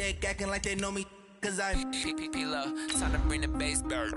deck acting like they know me, cause I'm P-P-P-Love, time to bring the bass back.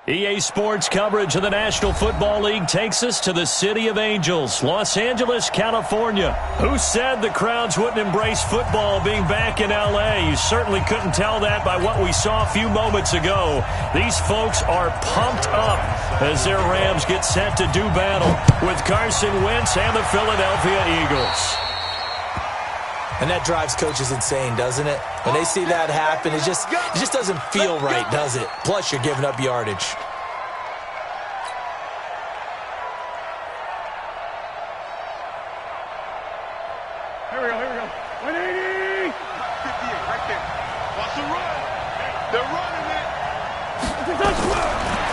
EA Sports coverage of the National Football League takes us to the City of Angels, Los Angeles, California. Who said the crowds wouldn't embrace football being back in L.A.? You certainly couldn't tell that by what we saw a few moments ago. These folks are pumped up as their Rams get set to do battle with Carson Wentz and the Philadelphia Eagles. And that drives coaches insane, doesn't it? When they see that happen, it just doesn't feel right, does it? Plus, you're giving up yardage. Here we go. 180! 58, right there. Watch the run. They're running it.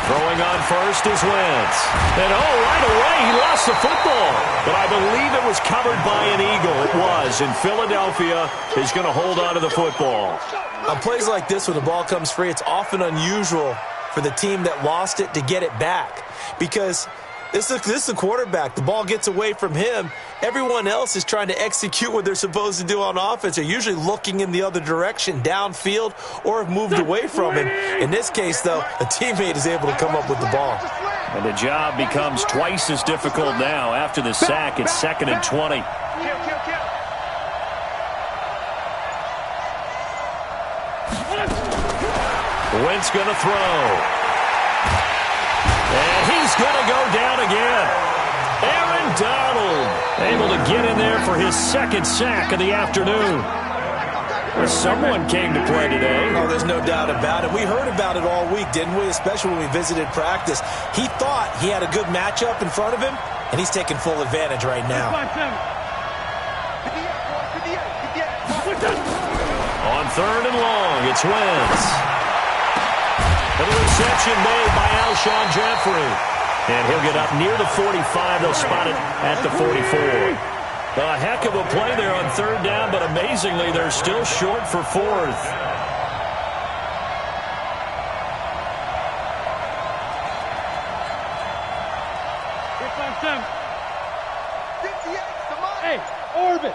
Throwing on first is Wentz. And right away he lost the football. But I believe it was covered by an Eagle. It was. And Philadelphia is going to hold on to the football. On plays like this, when the ball comes free, it's often unusual for the team that lost it to get it back. Because this is the quarterback. The ball gets away from him. Everyone else is trying to execute what they're supposed to do on offense. They're usually looking in the other direction, downfield, or have moved away from him. In this case, though, a teammate is able to come up with the ball. And the job becomes twice as difficult now. After the sack, it's 2nd and 20. Wentz going to throw. And he's going to go down again. Aaron Donald able to get in there for his 2nd sack of the afternoon. Someone came to play today. Oh, there's no doubt about it. We heard about it all week, didn't we? Especially when we visited practice. He thought he had a good matchup in front of him, and he's taking full advantage right now. On 3rd and long, it's Wentz. And the reception made by Alshon Jeffrey. And he'll get up near the 45. They'll spot it at the 44. A heck of a play there on 3rd down, but amazingly, they're still short for 4th. Hey, orbit.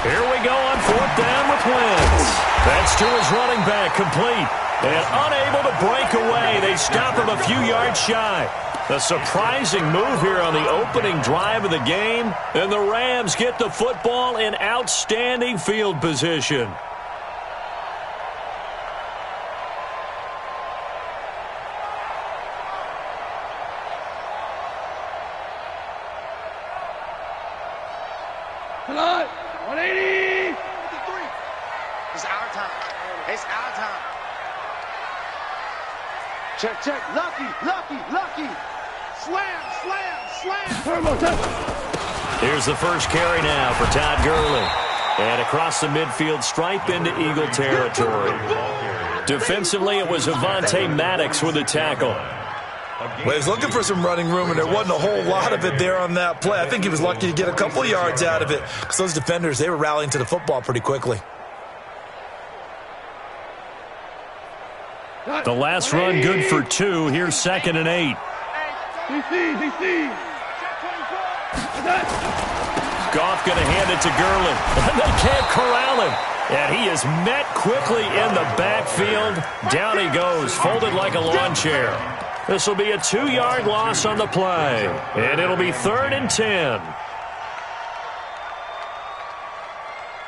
Here we go on 4th down with Wentz. That's to his running back, complete. And unable to break away. They stop him a few yards shy. A surprising move here on the opening drive of the game. And the Rams get the football in outstanding field position. Come on, 180! 53. It's our time. It's our time. Check. Lucky. Slam. Here's the first carry now for Todd Gurley. And across the midfield stripe into Eagle territory. Defensively, it was Avonte Maddox with a tackle. Well, he was looking for some running room, and there wasn't a whole lot of it there on that play. I think he was lucky to get a couple yards out of it because those defenders, they were rallying to the football pretty quickly. The last run good for 2. Here's 2nd and 8. DC. Goff going to hand it to Gurley. And they can't corral him. And he is met quickly in the backfield. Down he goes, folded like a lawn chair. This will be a 2-yard loss on the play. And it'll be 3rd and 10.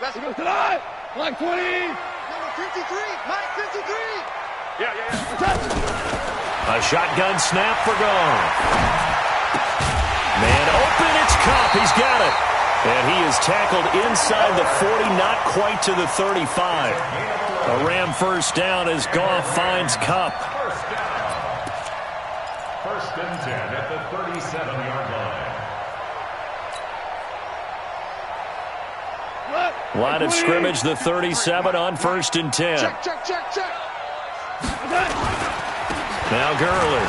Let's go tonight. Like 20. Number 53. Mike 53. Yeah. A shotgun snap for Goff. Man open, it's Kupp. He's got it. And he is tackled inside the 40, not quite to the 35. A Ram first down as Goff finds Kupp. First and 10 at the 37-yard line. Line of scrimmage, the 37 on first and 10. Check. Now Gurley.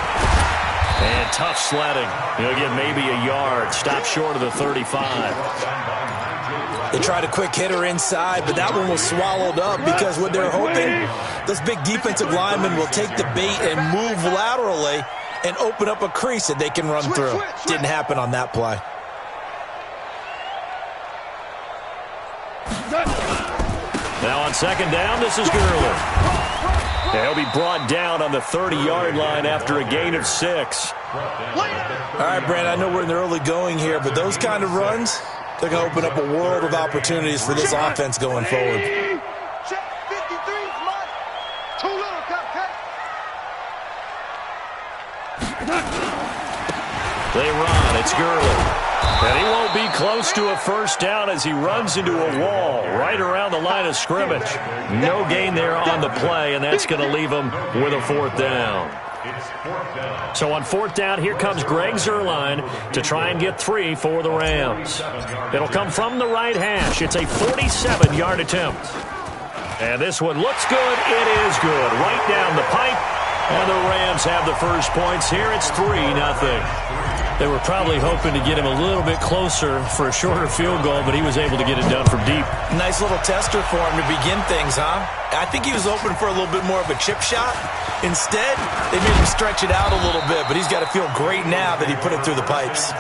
And tough sledding. He'll get maybe a yard. Stop short of the 35. They tried a quick hitter inside, but that one was swallowed up because what they're hoping, those big defensive linemen will take the bait and move laterally and open up a crease that they can run through. Didn't happen on that play. Now on second down, this is Gurley. He'll be brought down on the 30-yard line after a gain of 6. All right, Brand, I know we're in the early going here, but those kind of runs, they're going to open up a world of opportunities for this offense going forward. Check 53, Mike. Too little, cupcake. They run. It's Gurley. And he won't be close to a first down as he runs into a wall right around the line of scrimmage. No gain there on the play, and that's going to leave him with a fourth down. So on fourth down, here comes Greg Zuerlein to try and get 3 for the Rams. It'll come from the right hash. It's a 47-yard attempt. And this one looks good. It is good. Right down the pipe. And the Rams have the first points here. It's 3-0. They were probably hoping to get him a little bit closer for a shorter field goal, but he was able to get it done from deep. Nice little tester for him to begin things, huh? I think he was open for a little bit more of a chip shot. Instead, they made him stretch it out a little bit, but he's got to feel great now that he put it through the pipes.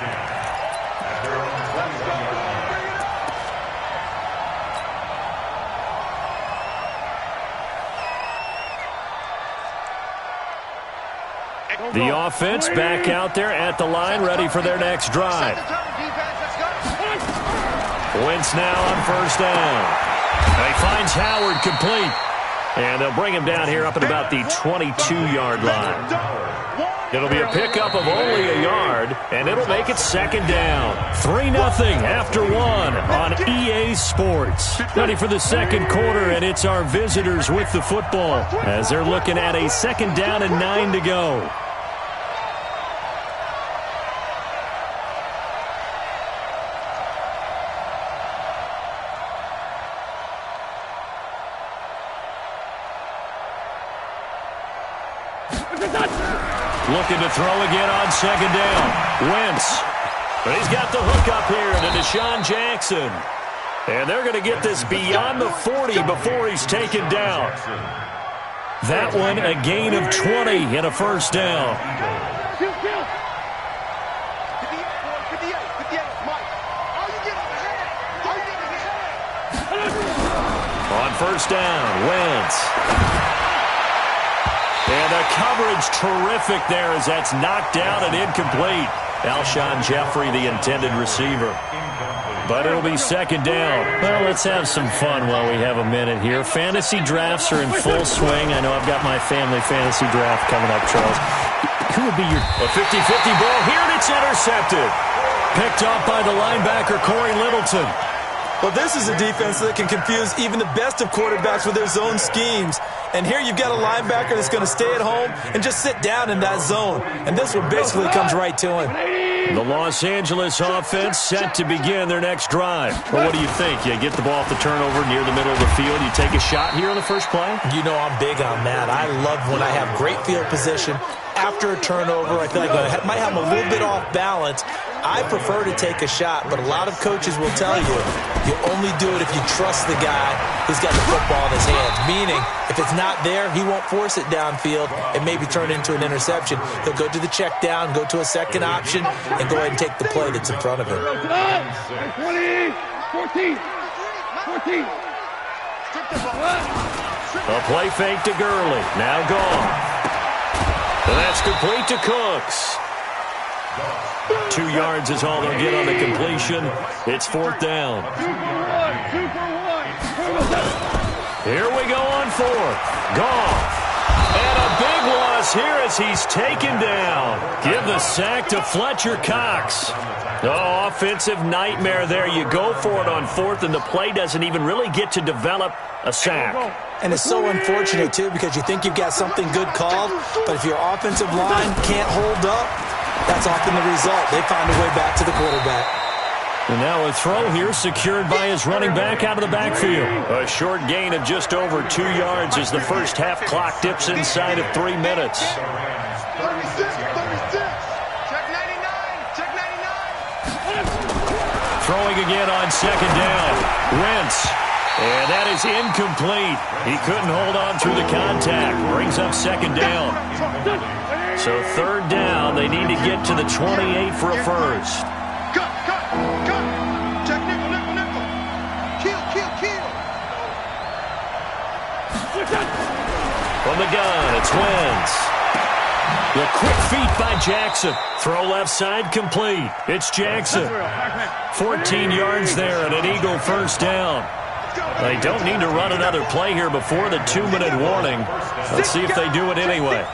The offense back out there at the line, ready for their next drive. Wentz now on first down. He finds Howard complete. And they'll bring him down here up at about the 22-yard line. It'll be a pickup of only a yard, and it'll make it second down. 3-0 after 1 on EA Sports. Ready for the second quarter, and it's our visitors with the football as they're looking at a second down and 9 to go. Looking to throw again on second down. Wentz. But he's got the hook up here to Deshaun Jackson. And they're going to get this beyond the 40 before he's taken down. That one a gain of 20 and a first down. On first down, Wentz. And the coverage terrific there as that's knocked down and incomplete. Alshon Jeffrey, the intended receiver. But it'll be second down. Well, let's have some fun while we have a minute here. Fantasy drafts are in full swing. I know I've got my family fantasy draft coming up, Charles. Who would be your... A 50-50 ball here, and it's intercepted. Picked off by the linebacker, Corey Littleton. Well, this is a defense that can confuse even the best of quarterbacks with their zone schemes. And here you've got a linebacker that's going to stay at home and just sit down in that zone. And this one basically comes right to him. The Los Angeles offense set to begin their next drive. Well, what do you think? You get the ball off the turnover near the middle of the field. You take a shot here on the first play? You know I'm big on that. I love when I have great field position. After a turnover, I feel like I might have them a little bit off balance. I prefer to take a shot, but a lot of coaches will tell you, you only do it if you trust the guy who's got the football in his hands. Meaning, if it's not there, he won't force it downfield and maybe turn it into an interception. He'll go to the check down, go to a second option, and go ahead and take the play that's in front of him. 20, 14. A play fake to Gurley. Now gone. And that's complete to Cooks. 2 yards is all they'll get on the completion. It's fourth down. 2 for 1. Here we go on fourth. Gone. And a big loss here as he's taken down. Give the sack to Fletcher Cox. Oh, offensive nightmare there. You go for it on fourth, and the play doesn't even really get to develop a sack. And it's so unfortunate, too, because you think you've got something good called, but if your offensive line can't hold up, that's often the result. They find a way back to the quarterback. And now a throw here secured by his running back out of the backfield. A short gain of just over 2 yards as the first half clock dips inside of 3 minutes. 36. Check 99. Check 99. Throwing again on second down. Wentz. And that is incomplete. He couldn't hold on through the contact. Brings up second down. So third down. They need to get to the 28 for a first. Cut. Check nickel. Kill. From the gun, it's Wentz. The quick feet by Jackson. Throw left side complete. It's Jackson. 14 yards there and an Eagle first down. They don't need to run another play here before the 2-minute warning. Let's see if they do it anyway.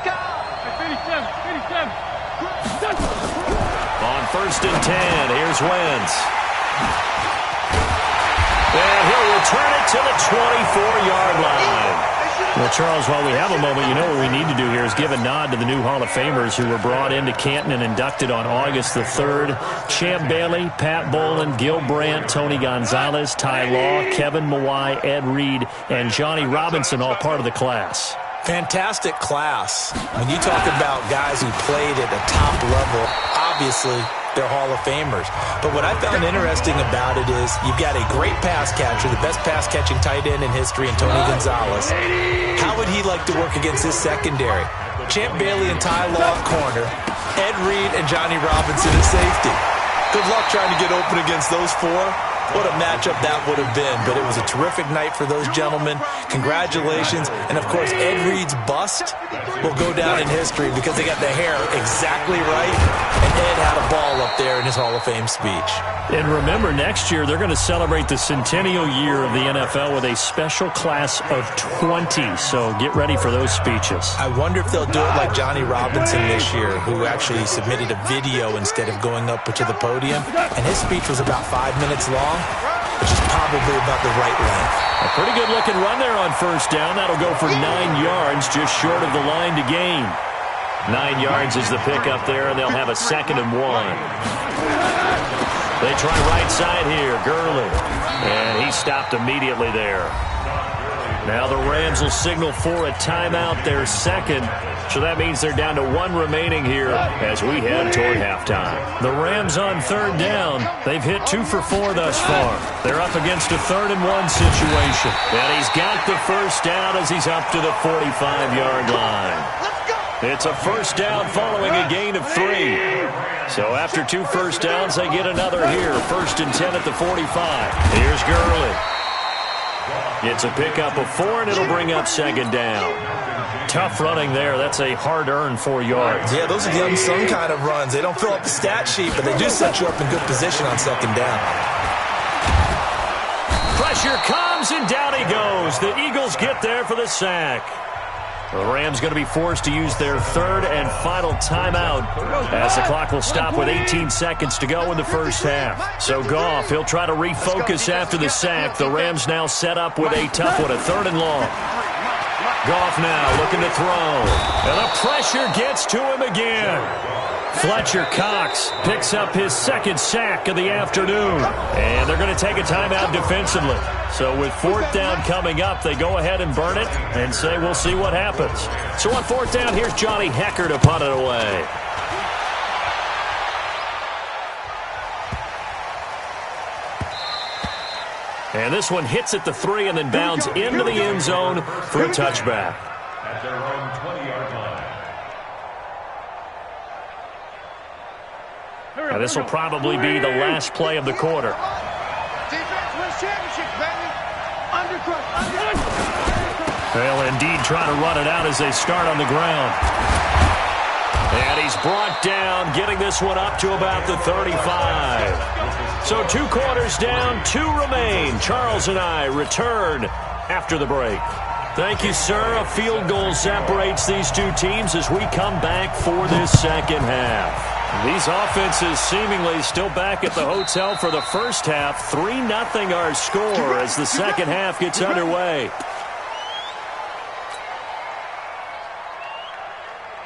On first and 10, here's Wentz. And he'll return it to the 24-yard line. Well, Charles, while we have a moment, you know what we need to do here is give a nod to the new Hall of Famers who were brought into Canton and inducted on August the 3rd. Champ Bailey, Pat Bolin, Gil Brandt, Tony Gonzalez, Ty Law, Kevin Mawai, Ed Reed, and Johnny Robinson, all part of the class. Fantastic class. When you talk about guys who played at a top level, obviously they're Hall of Famers. But what I found interesting about it is you've got a great pass catcher, the best pass-catching tight end in history, in Tony Gonzalez. How would he like to work against his secondary? Champ Bailey and Ty Law at corner, Ed Reed and Johnny Robinson at safety. Good luck trying to get open against those four. What a matchup that would have been. But it was a terrific night for those gentlemen. Congratulations. And, of course, Ed Reed's bust will go down in history because they got the hair exactly right. And Ed had a ball up there in his Hall of Fame speech. And remember, next year they're going to celebrate the centennial year of the NFL with a special class of 20. So get ready for those speeches. I wonder if they'll do it like Johnny Robinson this year, who actually submitted a video instead of going up to the podium. And his speech was about 5 minutes long, which is probably about the right length. A pretty good-looking run there on first down. That'll go for 9 yards, just short of the line to gain. 9 yards is the pickup there, and they'll have a 2nd and 1. They try right side here, Gurley. And he stopped immediately there. Now the Rams will signal for a timeout, their second. So that means they're down to 1 remaining here as we head toward halftime. The Rams on third down. They've hit 2 for 4 thus far. They're up against a 3rd and 1 situation. And he's got the first down as he's up to the 45-yard line. It's a first down following a gain of 3. So after 2 first downs, they get another here. 1st and 10 at the 45. Here's Gurley. It's a pickup of 4, and it'll bring up 2nd down. Tough running there. That's a hard-earned 4 yards. Yeah, those are the unsung kind of runs. They don't fill up the stat sheet, but they do set you up in good position on 2nd down. Pressure comes, and down he goes. The Eagles get there for the sack. The Rams going to be forced to use their 3rd and final timeout as the clock will stop with 18 seconds to go in the first half. So Goff, he'll try to refocus after the sack. The Rams now set up with a tough one, a 3rd and long. Goff now looking to throw. And the pressure gets to him again. Fletcher Cox picks up his 2nd sack of the afternoon. And they're going to take a timeout defensively. So with 4th down coming up, they go ahead and burn it and say we'll see what happens. So on 4th down, here's Johnny Hecker to punt it away. And this one hits at the 3 and then bounds into the end zone for a touchback. At their own 20-yard line. Now this will probably be the last play of the quarter. Defense wins championships, baby. Undercrush. They'll indeed try to run it out as they start on the ground. And he's brought down, getting this one up to about the 35. So 2 quarters down, 2 remain. Charles and I return after the break. Thank you, sir. A field goal separates these 2 teams as we come back for this second half. These offenses seemingly still back at the hotel for the first half. 3-0 our score as the second half gets underway.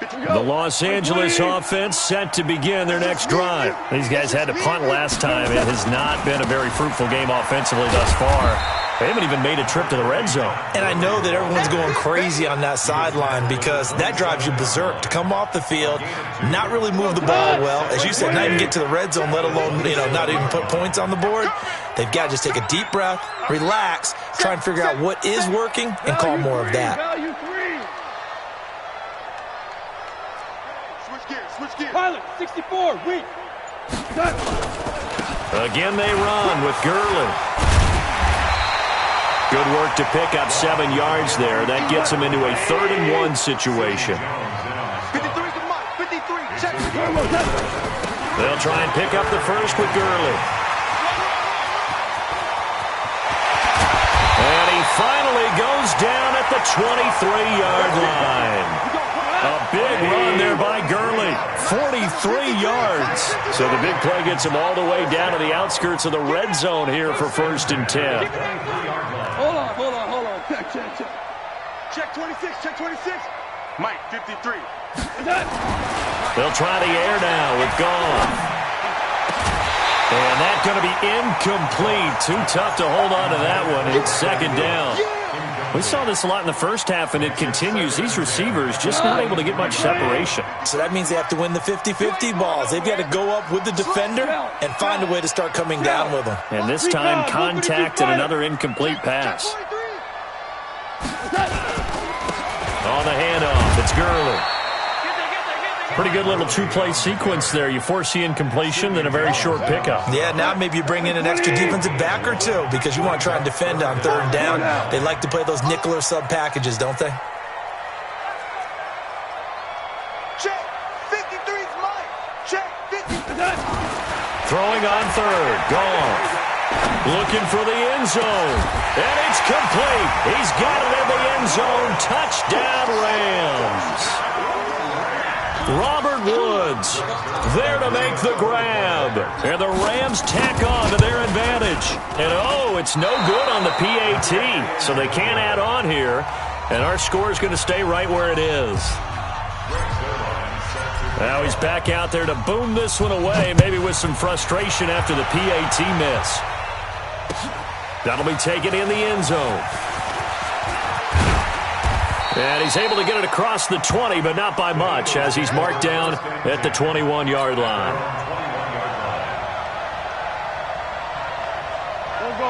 The Los Angeles offense set to begin their next drive. These guys had to punt last time. It has not been a very fruitful game offensively thus far. They haven't even made a trip to the red zone. And I know that everyone's going crazy on that sideline because that drives you berserk to come off the field, not really move the ball well. As you said, not even get to the red zone, let alone, not even put points on the board. They've got to just take a deep breath, relax, try and figure out what is working, and call more of that. Switch gears. Pilot, 64, weak. Again they run with Gurley. Good work to pick up 7 yards there. That gets them into a 3rd-and-1 situation. 53's the mark. 53. Check. They'll try and pick up the first with Gurley. And he finally goes down at the 23-yard line. A big run there by Gurley. 43 yards. So the big play gets him all the way down to the outskirts of the red zone here for 1st and 10. Hold on. Check. Check 26. Check 26. Mike, 53. They'll try the air now with Goff. And that's going to be incomplete. Too tough to hold on to that one. It's 2nd down. We saw this a lot in the first half, and it continues. These receivers just not able to get much separation. So that means they have to win the 50-50 balls. They've got to go up with the defender and find a way to start coming down with them. And this time, contact and another incomplete pass. On the handoff, it's Gurley. Pretty good little 2-play sequence there. You force the incompletion, then a very short pickup. Yeah, now maybe you bring in an extra defensive back or two because you want to try and defend on 3rd down. They like to play those nickel or sub packages, don't they? Check. 53's Mike. Check. 50. Throwing on 3rd. Goff. Looking for the end zone. And it's complete. He's got it in the end zone. Touchdown, Rams. Robert Woods there to make the grab. And the Rams tack on to their advantage. And, it's no good on the PAT. So they can't add on here. And our score is going to stay right where it is. Now he's back out there to boom this one away, maybe with some frustration after the PAT miss. That'll be taken in the end zone. And he's able to get it across the 20, but not by much, as he's marked down at the 21-yard line.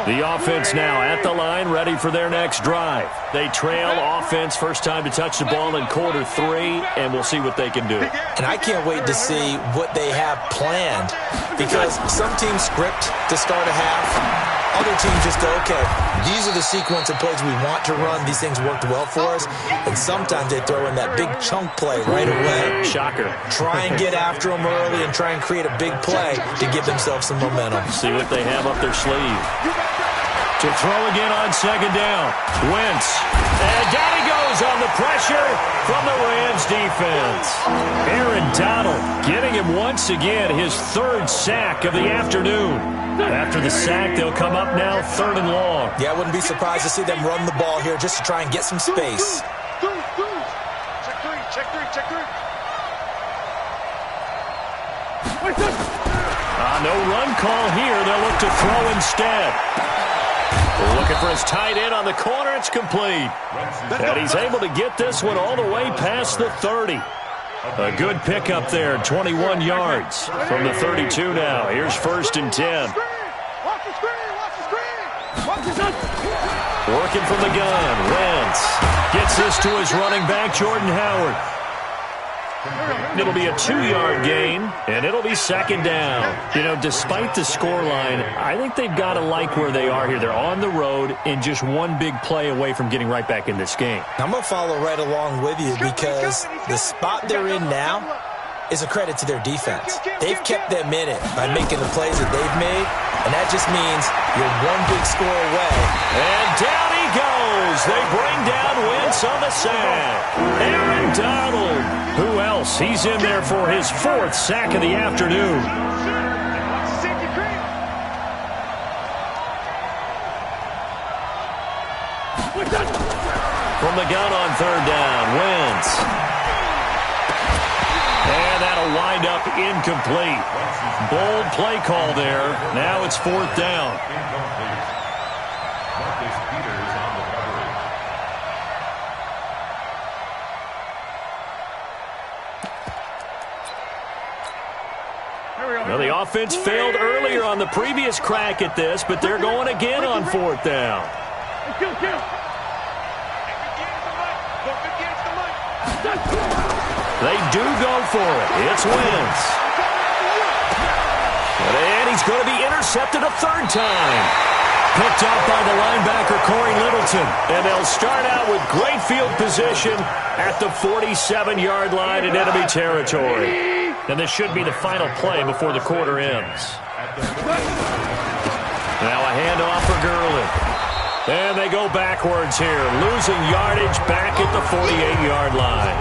The offense now at the line, ready for their next drive. They trail offense, first time to touch the ball in quarter 3, and we'll see what they can do. And I can't wait to see what they have planned, because some teams script to start a half. Other teams just go, okay, these are the sequence of plays we want to run. These things worked well for us. And sometimes they throw in that big chunk play right away. Shocker. Try and get after them early and try and create a big play to give themselves some momentum. See what they have up their sleeve. To throw again on 2nd down. Wentz. And down he goes on the pressure from the Rams defense. Aaron Donald getting him once again his 3rd sack of the afternoon. After the sack, they'll come up now 3rd and long. Yeah, I wouldn't be surprised to see them run the ball here just to try and get some space. Check three. No run call here. They'll look to throw instead. Looking for his tight end on the corner. It's complete. And he's able to get this one all the way past the 30. A good pickup there, 21 yards from the 32 now. Here's 1st and 10. Working from the gun. Wentz gets this to his running back, Jordan Howard. It'll be a 2-yard gain, and it'll be 2nd down. Despite the scoreline, I think they've got to like where they are here. They're on the road and just one big play away from getting right back in this game. I'm going to follow right along with you because the spot they're in now is a credit to their defense. They've kept them in it by making the plays that they've made, and that just means you're one big score away. And down he goes goes. They bring down Wentz on the sack. Aaron Donald. Who else? He's in there for his 4th sack of the afternoon. From the gun on 3rd down, Wentz. And that'll wind up incomplete. Bold play call there. Now it's 4th down. Well, the offense failed earlier on the previous crack at this, but they're going again on 4th down. They do go for it. It's Wentz. And he's going to be intercepted a 3rd time. Picked up by the linebacker, Corey Littleton. And they'll start out with great field position at the 47-yard line in enemy territory. And this should be the final play before the quarter ends. Now a handoff for Gurley. And they go backwards here, losing yardage back at the 48-yard line.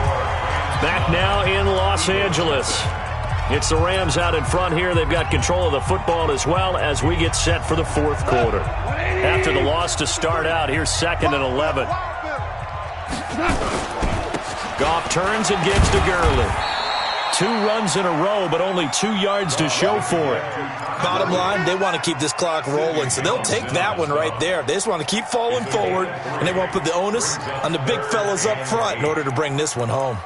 Back now in Los Angeles. It's the Rams out in front here. They've got control of the football as well as we get set for the 4th quarter. After the loss to start out, here's 2nd and 11. Goff turns and gives to Gurley. 2 runs in a row, but only 2 yards to show for it. Bottom line, they want to keep this clock rolling, so they'll take that one right there. They just want to keep falling forward, and they want to put the onus on the big fellas up front in order to bring this one home.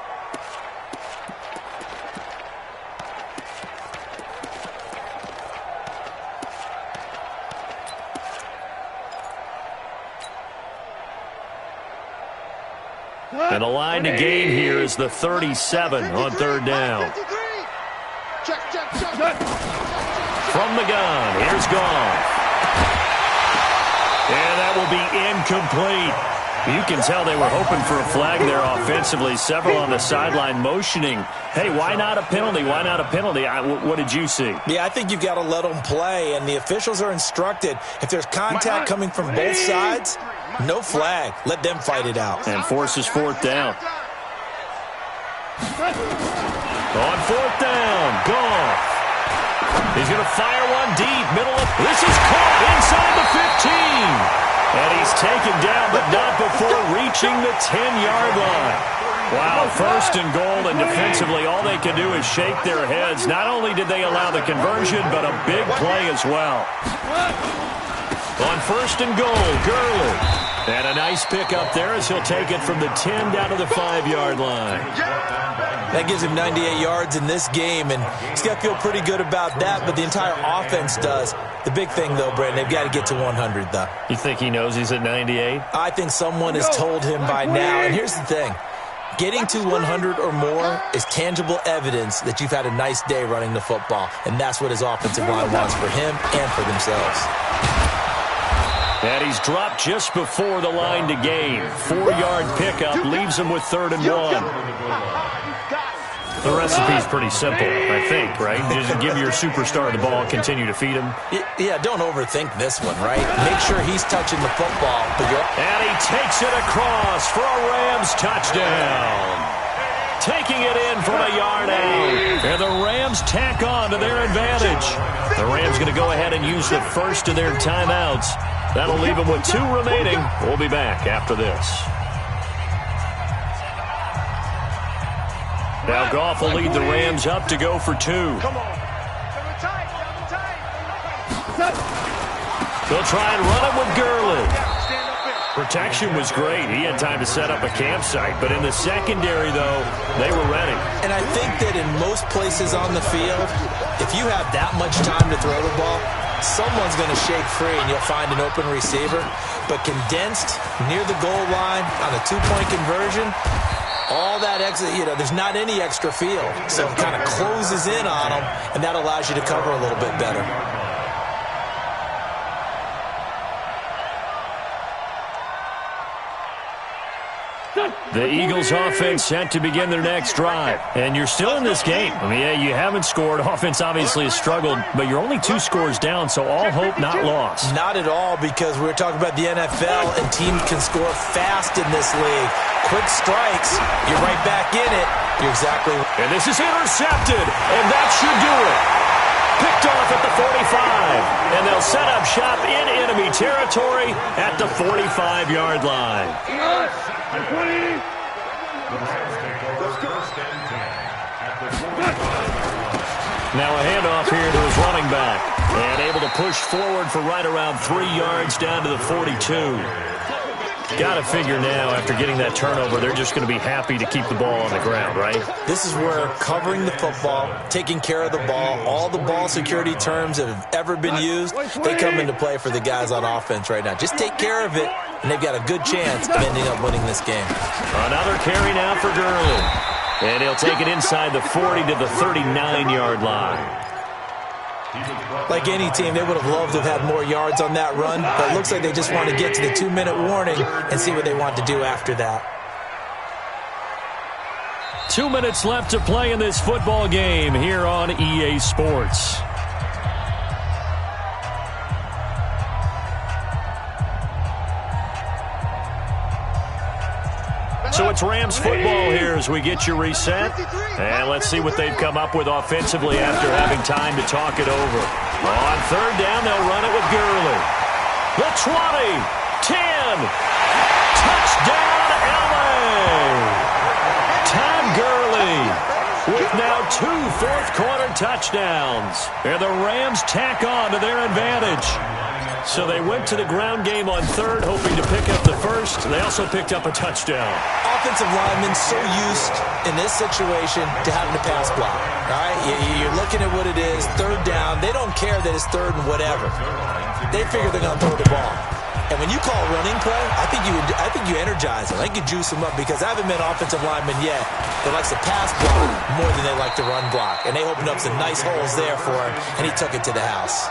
And the line to gain here is the 37 on 3rd down. From the gun, here's Goff. And that will be incomplete. You can tell they were hoping for a flag there offensively. Several on the sideline motioning, hey, why not a penalty? Why not a penalty? What did you see? Yeah, I think you've got to let them play, and the officials are instructed, if there's contact coming from both sides, no flag. Let them fight it out. And forces 4th down. On 4th down, Goff. He's going to fire one deep, middle of... This is caught inside the 15. And he's taken down, but not before reaching the 10-yard line. Wow, 1st and goal, and defensively, all they can do is shake their heads. Not only did they allow the conversion, but a big play as well. On 1st and goal, Gurley. And a nice pick up there as he'll take it from the 10 down to the 5-yard line. That gives him 98 yards in this game, and he's got to feel pretty good about that, but the entire offense does. The big thing, though, Brandon, they've got to get to 100, though. You think he knows he's at 98? I think someone has told him by now, and here's the thing. Getting to 100 or more is tangible evidence that you've had a nice day running the football, and that's what his offensive line wants for him and for themselves. And he's dropped just before the line to gain. 4-yard pickup leaves him with 3rd and 1. The recipe's pretty simple, I think, right? Just give your superstar the ball, continue to feed him. Yeah, don't overthink this one, right? Make sure he's touching the football. And he takes it across for a Rams touchdown. Taking it in from a yard out. And the Rams tack on to their advantage. The Rams going to go ahead and use the first of their timeouts. That'll leave them with 2 remaining. We'll be back after this. Now Goff will lead the Rams up to go for 2. They'll try and run it with Gurley. Protection was great. He had time to set up a campsite. But in the secondary, though, they were ready. And I think that in most places on the field, if you have that much time to throw the ball, someone's going to shake free and you'll find an open receiver. But condensed near the goal line on a 2-point conversion, all that extra, there's not any extra field. So it kind of closes in on them, and that allows you to cover a little bit better. The Eagles offense set to begin their next drive. And you're still in this game. I mean, yeah, you haven't scored. Offense obviously has struggled, but you're only 2 scores down, so all hope not lost. Not at all, because we're talking about the NFL, and teams can score fast in this league. Quick strikes, you're right back in it. You're exactly right. And this is intercepted, and that should do it. Picked off at the 45, and they'll set up shop in enemy territory at the 45-yard line. Now a handoff here to his running back, and able to push forward for right around 3 yards down to the 42. Got to figure now, after getting that turnover, they're just going to be happy to keep the ball on the ground, right? This is where covering the football, taking care of the ball, all the ball security terms that have ever been used, they come into play for the guys on offense right now. Just take care of it, and they've got a good chance of ending up winning this game. Another carry now for Gurley. And he'll take it inside the 40 to the 39-yard line. Like any team, they would have loved to have had more yards on that run, but it looks like they just want to get to the 2-minute warning and see what they want to do after that. 2 minutes left to play in this football game here on EA Sports. So it's Rams football here as we get you reset. And let's see what they've come up with offensively after having time to talk it over. On third down, they'll run it with Gurley. The 20, 10, touchdown LA! Todd Gurley with now 2 fourth-quarter touchdowns. And the Rams tack on to their advantage. So they went to the ground game on third, hoping to pick up the first. They also picked up a touchdown. Offensive linemen so used in this situation to having to pass block. All right, you're looking at what it is, third down. They don't care that it's third and whatever. They figure they're going to throw the ball. And when you call running play, I think you energize them. I think you juice them up, because I haven't met an offensive lineman yet that likes to pass block more than they like to run block. And they opened up some nice holes there for him, and he took it to the house.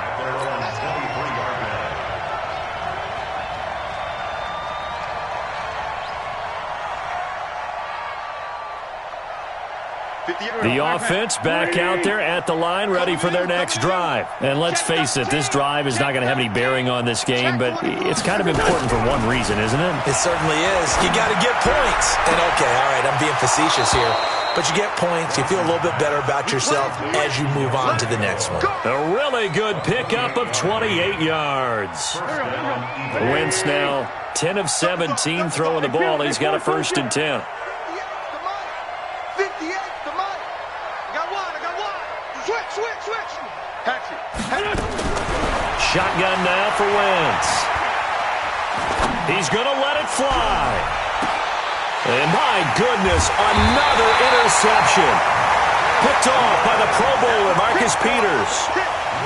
The offense back out there at the line, ready for their next drive. And let's face it, this drive is not going to have any bearing on this game, but it's kind of important for one reason, isn't it? It certainly is. You got to get points. And okay, all right, I'm being facetious here, but you get points, you feel a little bit better about yourself as you move on to the next one. A really good pickup of 28 yards. Wentz now 10 of 17 throwing the ball. He's got a 1st and 10. Shotgun now for Wentz. He's going to let it fly. And my goodness, another interception. Picked off by the Pro Bowler, Marcus Peters.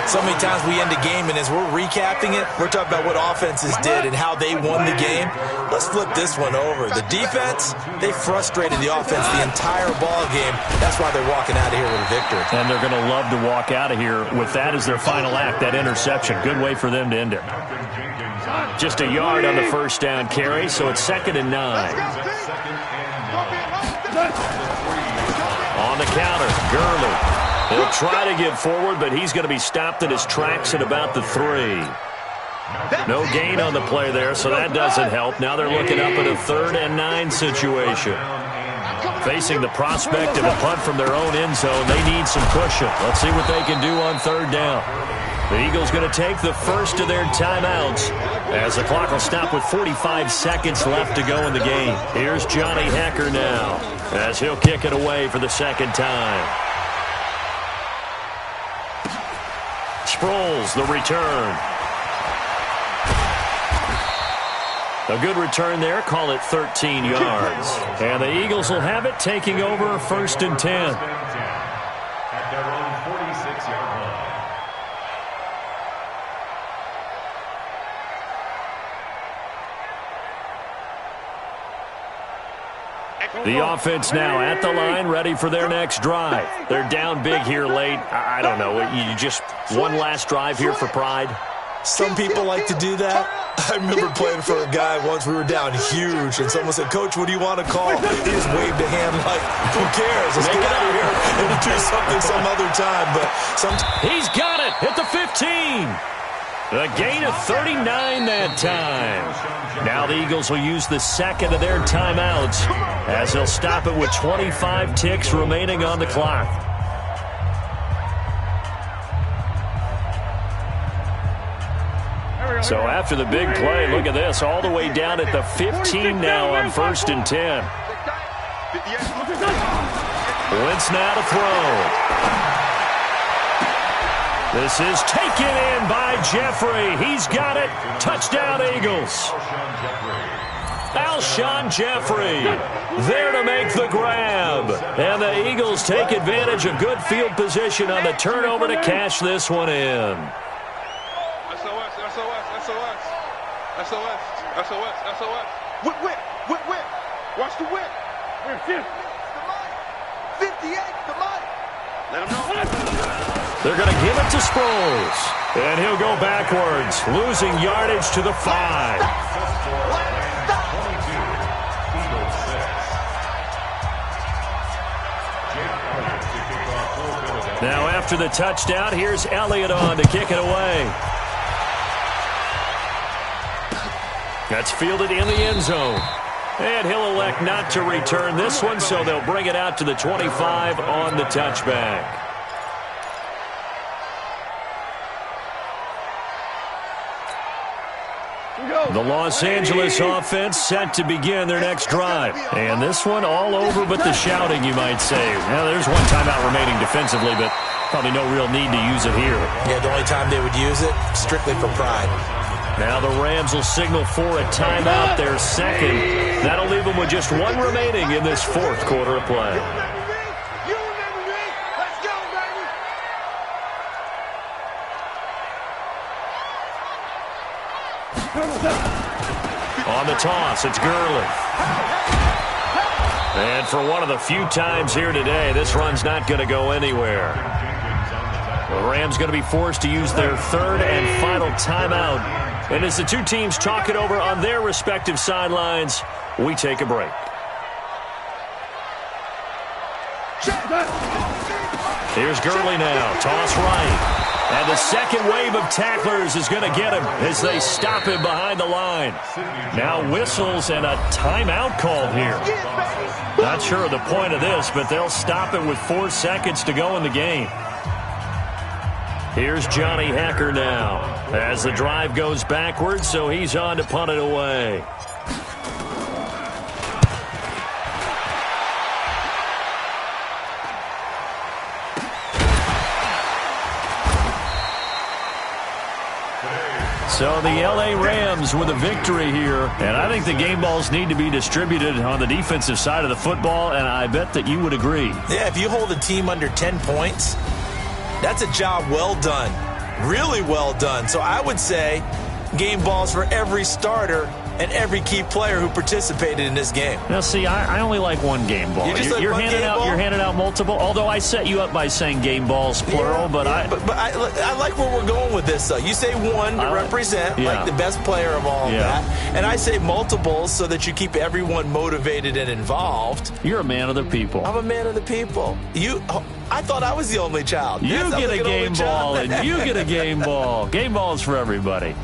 So many times we end a game, and as we're recapping it, we're talking about what offenses did and how they won the game. Let's flip this one over. The defense, they frustrated the offense the entire ball game. That's why they're walking out of here with a victory. And they're going to love to walk out of here with that as their final act, that interception. Good way for them to end it. Just a yard on the first down carry, so it's 2nd and 9. On the counter, Gurley. He'll try to get forward, but he's going to be stopped in his tracks at about the 3. No gain on the play there, so that doesn't help. Now they're looking up at a 3rd and 9 situation. Facing the prospect of a punt from their own end zone, they need some cushion. Let's see what they can do on 3rd down. The Eagles going to take the first of their timeouts as the clock will stop with 45 seconds left to go in the game. Here's Johnny Hecker now as he'll kick it away for the 2nd time. Sproles, the return. A good return there. Call it 13 yards. And the Eagles will have it, taking over 1st and 10. At their own 46-yard line. The offense now at the line, ready for their next drive. They're down big here late. I don't know. You just one last drive here for pride. Some people like to do that. I remember playing for a guy once. We were down huge, and someone said, "Coach, what do you want to call?" He just waved a hand like, "Who cares? Let's get out of here and do something some other time." But he's got it at the 15. A gain of 39 that time. Now the Eagles will use the second of their timeouts as they'll stop it with 25 ticks remaining on the clock. So after the big play, look at this, all the way down at the 15 now on 1st and 10. Wentz now to throw. This is taken in by Jeffrey. He's got it. Touchdown, Eagles. Alshon Jeffrey there to make the grab. And the Eagles take advantage of good field position on the turnover to cash this one in. SOS. Whip. Watch the whip. 58, the money. Let him know. They're going to give it to Sproles. And he'll go backwards, losing yardage to the 5. Now after the touchdown, here's Elliott on to kick it away. That's fielded in the end zone. And he'll elect not to return this one, so they'll bring it out to the 25 on the touchback. The Los Angeles offense set to begin their next drive. And this one all over but the shouting, you might say. Now, there's one timeout remaining defensively, but probably no real need to use it here. Yeah, the only time they would use it, strictly for pride. Now the Rams will signal for a timeout, their second. That'll leave them with just one remaining in this 4th quarter of play. On the toss, it's Gurley. And for one of the few times here today, this run's not going to go anywhere. The Rams going to be forced to use their 3rd and final timeout. And as the two teams talk it over on their respective sidelines, we take a break. Here's Gurley now, toss right. And the second wave of tacklers is going to get him as they stop him behind the line. Now whistles and a timeout called here. Not sure of the point of this, but they'll stop it with 4 seconds to go in the game. Here's Johnny Hacker now as the drive goes backwards, so he's on to punt it away. So the L.A. Rams with a victory here, and I think the game balls need to be distributed on the defensive side of the football, and I bet that you would agree. Yeah, if you hold a team under 10 points, that's a job well done, really well done. So I would say game balls for every starter and every key player who participated in this game. Now, see, I only like one game ball. You're handing out multiple, although I set you up by saying game balls, plural. But I like where we're going with this, though. You say one to represent, like the best player of all of that. And I say multiples so that you keep everyone motivated and involved. You're a man of the people. I'm a man of the people. I thought I was the only child. You get a game ball, and you get a game ball. Game balls for everybody.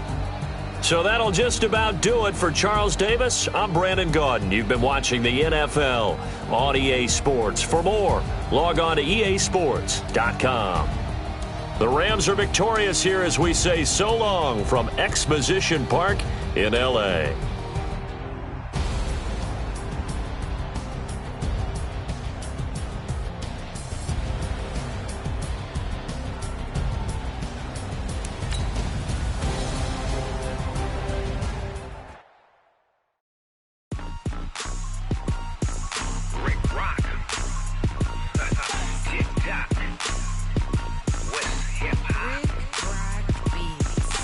So that'll just about do it for Charles Davis. I'm Brandon Gaudin. You've been watching the NFL on EA Sports. For more, log on to easports.com. The Rams are victorious here as we say so long from Exposition Park in L.A.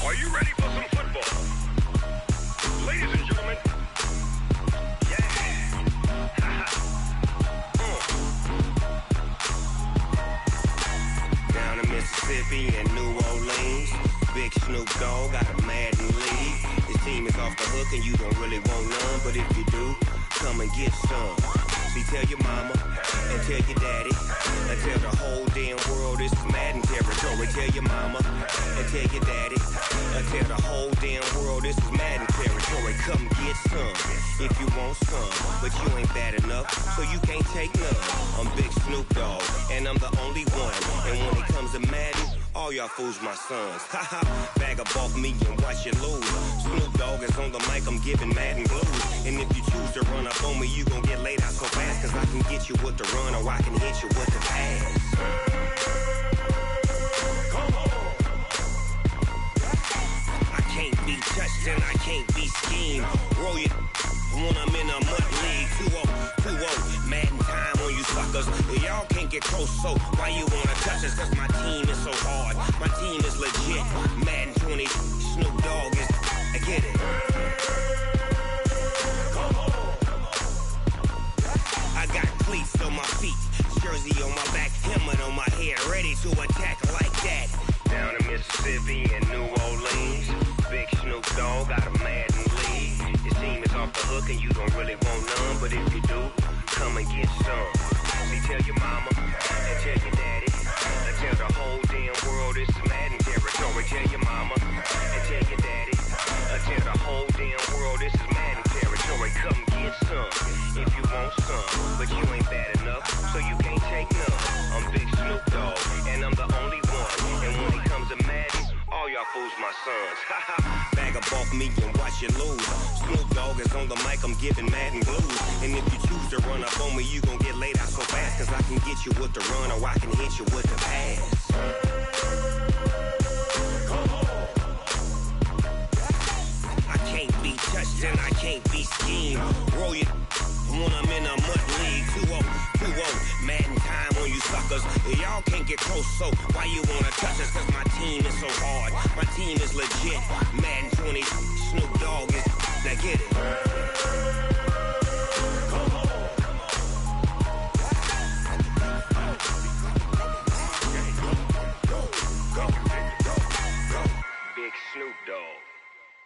Are you ready for some football? Ladies and gentlemen. Big Snoop Dogg got a Madden lead. His team is off the hook and you don't really want none, but if you do, come and get some. See, tell your mama and tell your daddy and tell the whole damn world this is Madden territory. Tell your mama and tell your daddy and tell the whole damn world this is Madden territory. Come get some if you want some, but you ain't bad enough, so you can't take none. I'm Big Snoop Dogg and I'm the only one, and when it comes to Madden, all y'all fools my sons. Haha, bag up off me and watch you lose. Snoop Dogg is on the mic, I'm giving Madden blues. And if you choose to run up on me, you gon' get laid out so fast, cause I can get you with the run or I can hit you with the pass. Come on. I can't be touched and I can't be schemed. Roll you when I'm in a mud league. 2-0, Madden time on you suckers. Y'all can't get close, so why you wanna touch us? Cause my team is so hard, my team is legit. Madden 20, Snoop Dogg is, I get it. Come on. I got cleats on my feet, jersey on my back, helmet on my head, ready to attack like that. Down in Mississippi and New Orleans, Big Snoop Dogg got a Madden lead. His team is off the hook and you don't really want none, but if you do, come and get some. See, tell your mama and tell your daddy and tell the whole damn world this is Madden territory. Tell your mama and tell your daddy and tell the whole damn world this is Madden territory. Come get some if you want some, but you ain't bad enough, so you can't take none. I'm Big Snoop Dogg and I'm the only one, and when it comes to Madden, all y'all fools my sons. Bag up off me and watch you lose. Snoop Dogg is on the mic, I'm giving Madden blues. And if you choose to run up on me, you gon' get laid out so fast, cause I can get you with the run or I can hit you with the pass. Come on. I can't be touched and I can't be schemed. Roll you when I'm in a mud league. 2-0, Madden time on you suckers. Y'all can't get close, so why you wanna touch us? Cause my team is so hard, my team is legit. Madden 20, Snoop Dogg is, now get it. Come on. Go. Big Snoop Dogg,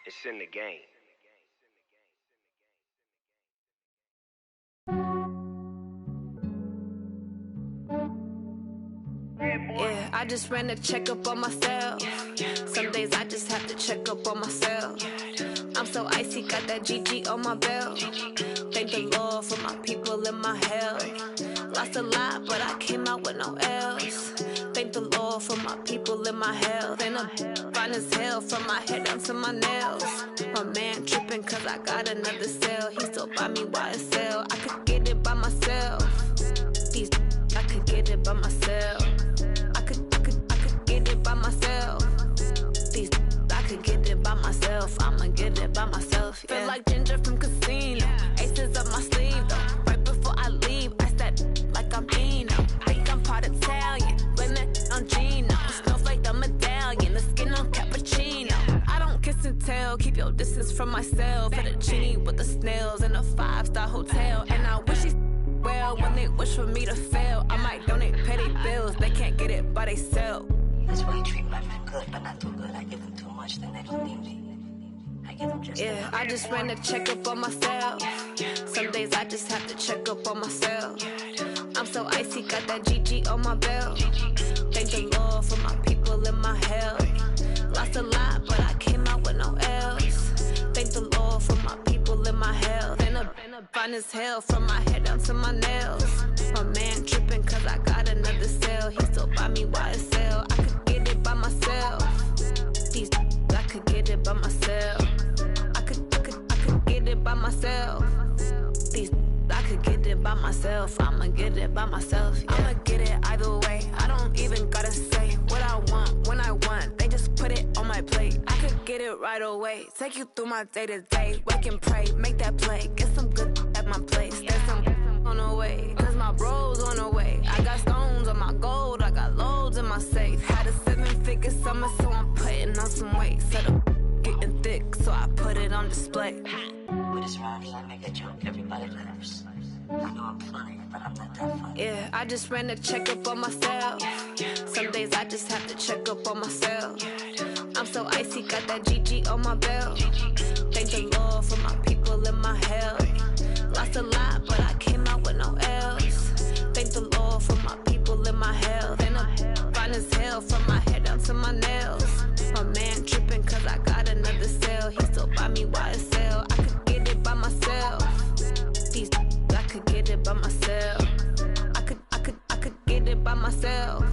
it's in the game. Yeah, I just ran a checkup on myself. Some days I just have to check up on myself. I'm so icy, got that GG on my belt. Thank the Lord for my people in my health. Lost a lot, but I came out with no L's. Thank the Lord for my people in my health. And I'm fine as hell from my head down to my nails. My man tripping cause I got another sale. He still buy me YSL. I could get it by myself. These I could get it by myself. I could get it by myself. These I could get it by myself. I'ma get it by myself. Yeah. Feel like Ginger from Casino. Aces up my sleeve though. Right before I leave, I said like I'm Eno. Think I'm part Italian. Blame it on Gino. Snowflake the medallion. The skin on cappuccino. I don't kiss and tell. Keep your distance from myself. Put a genie with the snails in a 5-star hotel. And I wish he's well when they wish for me to fail. I might donate petty bills. They can't get it by they sell. That's why you treat my men good, but not too good. I give them too much, then they don't need me. I give them just yeah, I just ran a checkup on myself. Some days I just have to check up on myself. I'm so icy, got that GG on my belt. Thank the Lord for my people in my health. Lost a lot, but I came out with no L's. Thank the Lord for my people in my health. And I'm fine as hell from my head down to my nails. My man tripping cause I got another sale. He still buy me YSL. I could get it by myself. These I could get it by myself. I could get it by myself. These I could get it by myself. I'ma get it by myself. Yeah. I'ma get it either way. I don't even gotta say what I want when I want. They just put it on my plate. I could get it right away. Take you through my day to day. Wake and pray, make that play. Get some good at my place. There's some on the way. Cause my bros on the way. I got stones on my gold. I got loads in my safe. Had a 7-figure summer, so I'm putting on some weight. Set up getting thick, so I put it on display. With this round, I make a joke, everybody laughs. I know I'm funny, but I'm not that funny. Yeah, I just ran a checkup on myself. Some days I just have to check up on myself. I'm so icy, got that GG on my belt. Thank the Lord for my people in my hell. Lost a lot, but I came out with no L's. Thank the Lord for my people in my health. And I'm fine as hell from my head down to my nails. My man tripping cause I got another sale. He still buy me YSL. I could get it by myself. These I could get it by myself. I could get it by myself.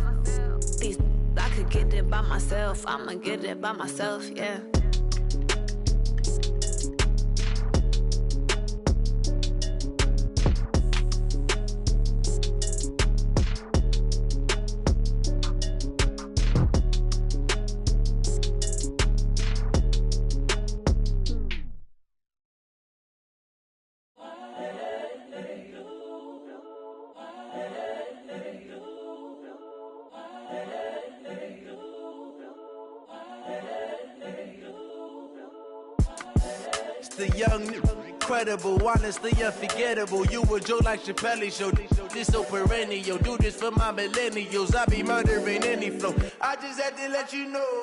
These I could get it by myself. I'ma get it by myself, yeah. The young, incredible, honestly unforgettable. You a Joe like Chappelle show. This so perennial. Do this for my millennials. I be murdering any flow. I just had to let you know.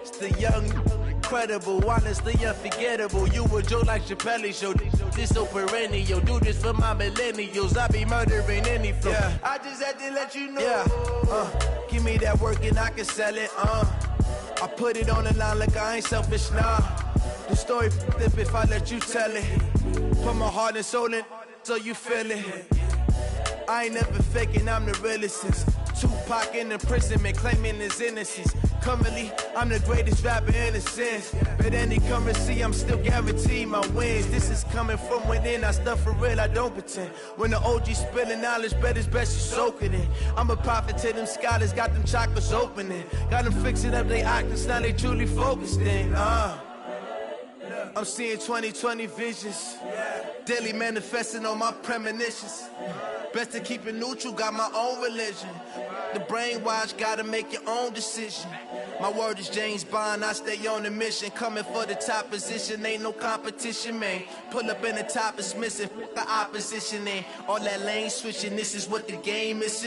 It's the young, incredible, honestly unforgettable. You a Joe like Chappelle show. This so perennial. Do this for my millennials. I be murdering any flow. Yeah. I just had to let you know. Yeah. Give me that work and I can sell it. I put it on the line like I ain't selfish, nah. The story flip if I let you tell it. Put my heart and soul in so you feel it. I ain't never faking, I'm the realest since Tupac in imprisonment, claiming his innocence. Currently, I'm the greatest rapper in a sense. But any currency, I'm still guaranteed my wins. This is coming from within, I stuff for real, I don't pretend. When the OG spilling knowledge, bet it's best you soak it in. I'm a prophet to them scholars, got them chakras opening. Got them fixing up they octaves, now they truly focused in. I'm seeing 2020 visions. Daily manifesting on my premonitions. Best to keep it neutral, got my own religion. The brainwash, gotta make your own decision. My word is James Bond, I stay on the mission. Coming for the top position, ain't no competition, man. Pull up in the top, it's missing, the opposition ain't. All that lane switching, this is what the game is.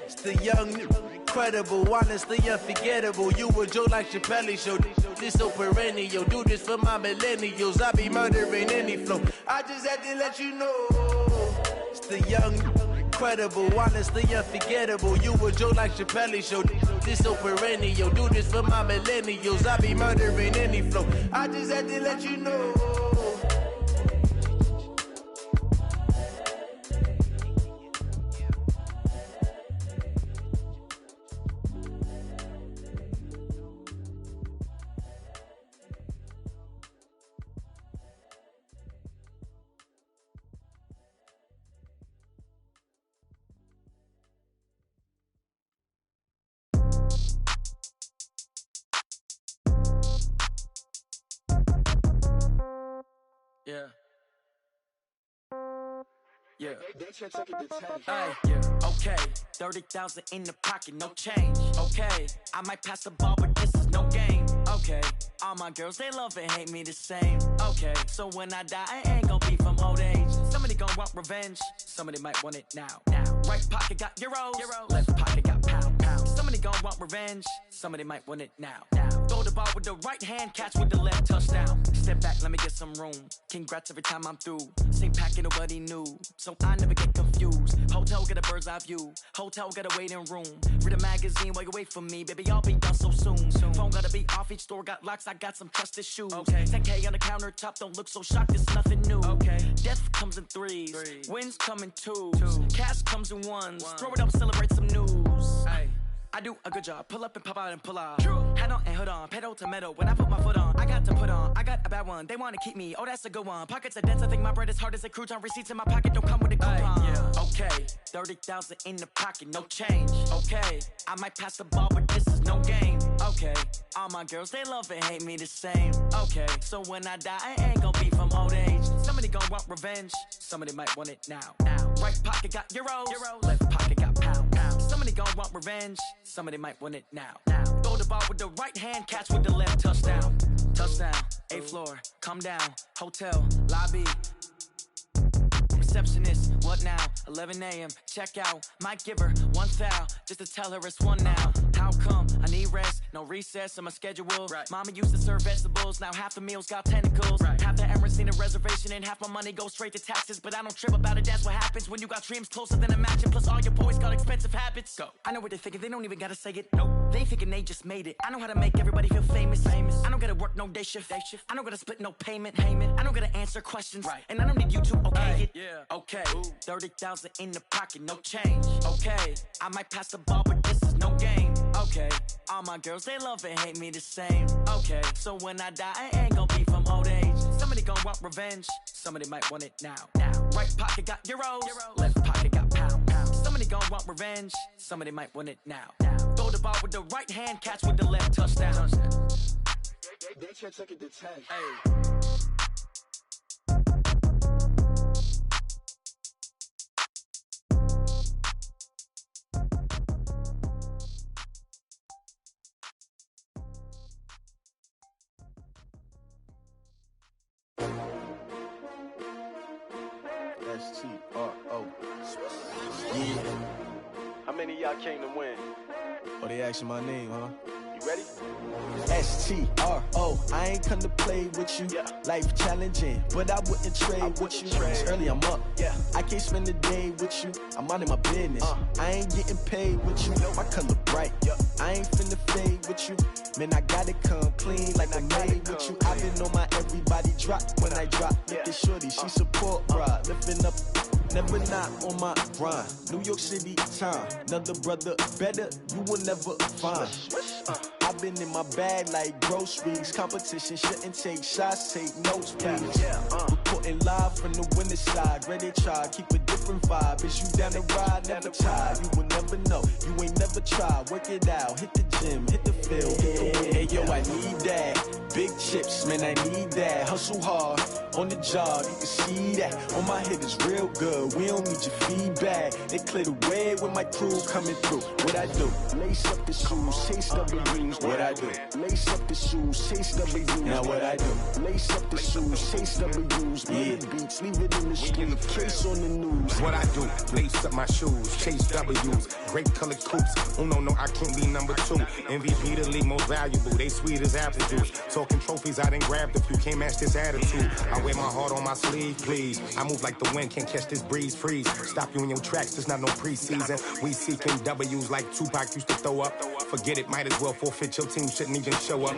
It's the young, incredible, honestly unforgettable. You a Joe like Chappelle show. This so perennial. Do this for my millennials. I be murdering any flow. I just had to let you know. It's the young, incredible, honestly unforgettable. You a Joe like Chappelle show. This so perennial. Do this for my millennials. I be murdering any flow. I just had to let you know. Yeah. Yeah. Hey, yeah. Okay. 30,000 in the pocket, no change. Okay. I might pass the ball, but this is no game. Okay. All my girls, they love and hate me the same. Okay. So when I die, I ain't gon' be from old age. Somebody gon' want revenge. Somebody might want it now. Right pocket got euros. Left pocket got pound. Somebody gon' want revenge. Somebody might want it now. Throw the ball with the right hand, catch with the left, touchdown. Step back, let me get some room. Congrats every time I'm through. Same packet, nobody knew, so I never get confused. Hotel get a bird's eye view. Hotel got a waiting room. Read a magazine while you wait for me, baby. I'll be done so soon. Phone gotta be off. Each store got locks. I got some trusted shoes. Okay. 10K on the countertop. Don't look so shocked. It's nothing new. Okay. Death comes in threes. Wins come in twos. Cash comes in ones. Throw it up, celebrate some news. Ay. I do a good job. Pull up and pop out and pull out. True. Hat on and hood on. Pedal to metal. When I put my foot on, I got to put on. I got a bad one. They want to keep me. Oh, that's a good one. Pockets are dense. I think my bread is hard as a crouton. Receipts in my pocket don't come with a coupon. Yeah. Okay. 30,000 in the pocket. No change. Okay. I might pass the ball, but this is no game. Okay. All my girls, they love and hate me the same. Okay. So when I die, I ain't gonna be from old age. Somebody gonna want revenge. Somebody might want it now. Right pocket got euros. Left pocket got pound. Somebody gon' want revenge. Somebody might want it now. Throw the ball with the right hand, catch with the left, touchdown. Touchdown, 8th floor, come down, hotel, lobby. receptionist. What now? 11 a.m. Check out. Might give her one foul just to tell her it's one now. How come? I need rest. No recess on my schedule. Right. Mama used to serve vegetables. Now half the meals got tentacles. Right. Half the Emirates need a reservation and half my money goes straight to taxes. But I don't trip about it. That's what happens when you got dreams closer than a mansion. Plus all your boys got expensive habits. Go. I know what they're thinking. They don't even gotta say it. Nope. They thinking they just made it. I know how to make everybody feel famous. I don't gotta work no day shift. I don't gotta split no payment. I don't gotta answer questions. Right. And I don't need you to okay it. Yeah. Okay. 30,000 in the pocket, no change. Okay. I might pass the ball, but this is no game. Okay. All my girls, they love and hate me the same. Okay. So when I die, I ain't gonna be from old age. Somebody gon' want revenge. Somebody might want it now. Right pocket got euros. Left pocket got pound. Somebody gon' want revenge. Somebody might want it now. Throw the ball with the right hand, catch with the left, touchdown. They can't take it to 10. Hey. S-T-R-O. Yeah. How many of y'all came to win? Oh, they asking my name, huh? You ready? S-T-R-O. I ain't come to play with you. Yeah. Life challenging, but I wouldn't trade with you. It's early, I'm up. Yeah. I can't spend the day with you. I'm minding my business. I ain't getting paid with you. My color bright. Yeah. I ain't finna fade with you. Man, I gotta come clean like I made with you. I've been on my everybody drop when I drop. Look at shorty, she support ride. Lifting up, never not on my grind. New York City time, another brother better, you will never find. I've been in my bag like groceries. Competition shouldn't take shots, take notes, please. Reporting live from the winter side. Ready to try, keep a different vibe. Is you down the ride, never tired. You will never know, you ain't never tried. Work it out, hit the gym, hit the field. Hey yo, I need that. Big chips, man, I need that. Hustle hard, on the job, you can see that. On my head is real good, we don't need your feedback. They clear the way with my crew coming through. What I do? Lace up the shoes, chase W's. What I do? Lace up the shoes, chase W's. Now what I do? Lace up the shoes, chase W's. Yeah. Beats, leave it in the street, case on the news. What I do? Lace up my shoes, chase W's. Great colored coops. Oh no, I can't be number 2. MVP the league most valuable. They sweet as apple juice. Talking trophies, I done grabbed a few. Can't match this attitude. I wear my heart on my sleeve, please. I move like the wind, can't catch this breeze, freeze. Stop you in your tracks, there's not no preseason. We seeking W's like Tupac used to throw up. Forget it, might as well forfeit. Your team shouldn't even show up.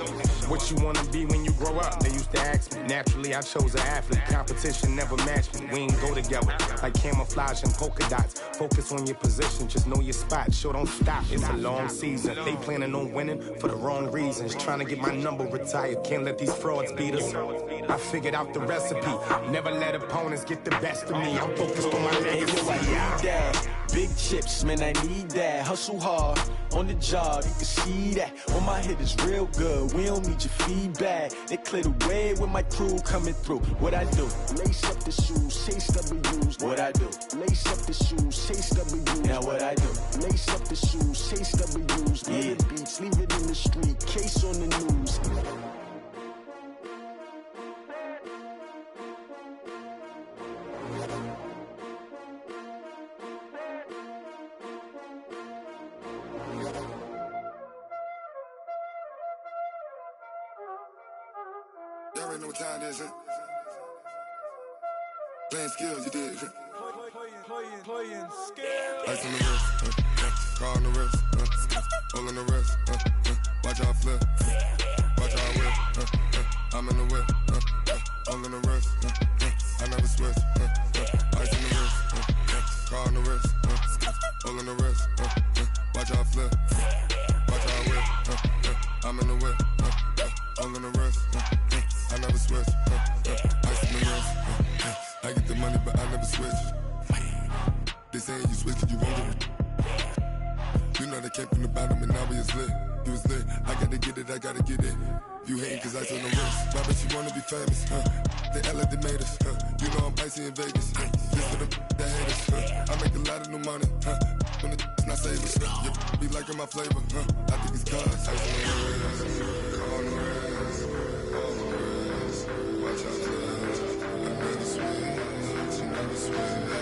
What you wanna be when you grow up? They used to ask me. Naturally, I chose an athlete. Competition never matched me. We ain't go together like camouflage and polka dots. Focus on your position, just know your spot. Sure, don't stop. It's a long season. They planning on winning for the wrong reasons. Trying to get my number retired. Can't let these frauds beat us. I figured out the recipe. Never let opponents get the best of me. I'm focused on my legacy. I need that. Big chips, man, I need that. Hustle hard, on the job, you can see that. On my head is real good, we don't need your feedback. They clear the way with my crew coming through. What I do? Lace up the shoes, chase W's. What I do? Lace up the shoes, chase W's. Now what I do? Lace up the shoes, chase W's. Yeah. Beats, leave it in the street, case on the news. Y'all already know what time it is, huh? Playing skills, you did, huh? Playing skills. Ice on the wrist, car on the wrist, hole on the wrist, watch out flip, watch out whip, I'm in the whip, hole in the wrist, I never switch, ice on the wrist, car on the wrist, hole in the wrist, watch out flip, watch out whip, I'm in the whip, hole in the wrist, I never switch, ice in the wrist, I get the money but I never switch. They saying you switch and you won't get it. You know they came from the bottom and now we is lit. You was lit, I gotta get it, I gotta get it. You hating cause ice on the wrist. Why bet you wanna be famous, They LA they made us, You know I'm icy in Vegas, Just for the that hate us, I make a lot of new money, When it's not savers, You be liking my flavor, I think it's cause ice on the wrist, on the wrist, on the wrist. Watch out, I never switch, you never switch.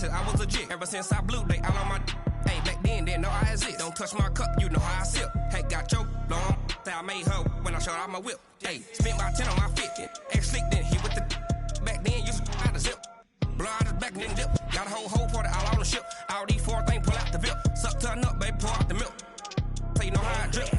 said I was legit. Ever since I blew, they all on my hey, back then, didn't know I exist. Don't touch my cup, you know how I sip. Hey, got your long, say I made her when I showed out my whip. Hey, spent my 10 on my fit. Ex-slick, then hit with the back then, used to out the zip. Blow out his back, then dip. Got a whole party all on the ship. All these 4 things, pull out the VIP. Suck to a nut, baby, pour out the milk. So you know how I drip.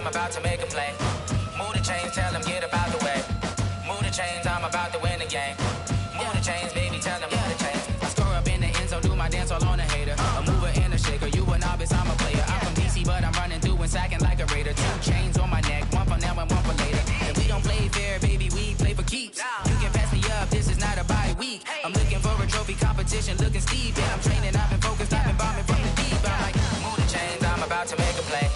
About to make a play. Move the chains, tell them get about the way. Move the chains, I'm about to win the game. Move the chains, baby, tell them move the chains. I score up in the end zone, do my dance all on a hater. A mover and a shaker, you a novice, I'm a player. I'm from DC, but I'm running through and sacking like a raider. 2 chains on my neck, one for now and one for later. And we don't play fair, baby, we play for keeps. You can pass me up, this is not a bye week. I'm looking for a trophy competition, looking steep. And I'm training, I've been focused, I've been bombing from the deep. I'm like, move the chains, I'm about to make a play.